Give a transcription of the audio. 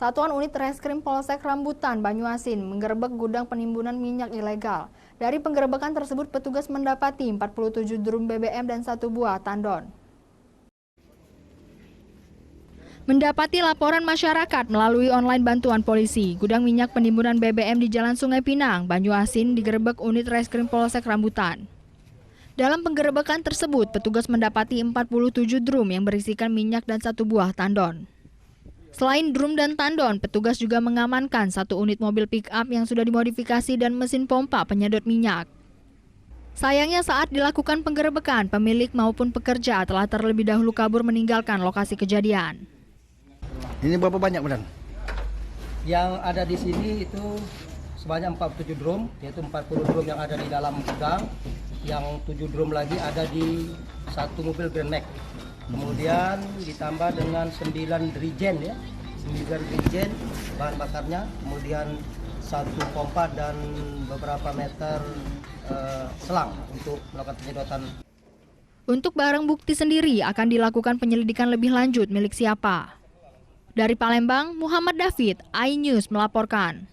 Satuan Unit Reskrim Polsek Rambutan, Banyuasin menggerebek gudang penimbunan minyak ilegal. Dari penggerebekan tersebut, petugas mendapati 47 drum BBM dan 1 buah tandon. Mendapati laporan masyarakat melalui online bantuan polisi, gudang minyak penimbunan BBM di Jalan Sungai Pinang, Banyuasin digerebek unit Reskrim Polsek Rambutan. Dalam penggerebekan tersebut, petugas mendapati 47 drum yang berisikan minyak dan 1 buah tandon. Selain drum dan tandon, petugas juga mengamankan 1 unit mobil pick-up yang sudah dimodifikasi dan mesin pompa penyedot minyak. Sayangnya saat dilakukan penggerebekan, pemilik maupun pekerja telah terlebih dahulu kabur meninggalkan lokasi kejadian. Ini berapa banyak, Bang? Yang ada di sini itu sebanyak 47 drum, yaitu 40 drum yang ada di dalam gudang, yang 7 drum lagi ada di 1 mobil Grand Max. Kemudian ditambah dengan 9 drigen ya, 9 drigen bahan bakarnya, kemudian 1 pompa dan beberapa meter selang untuk melakukan penyedotan. Untuk barang bukti sendiri akan dilakukan penyelidikan lebih lanjut milik siapa. Dari Palembang, Muhammad David, iNews melaporkan.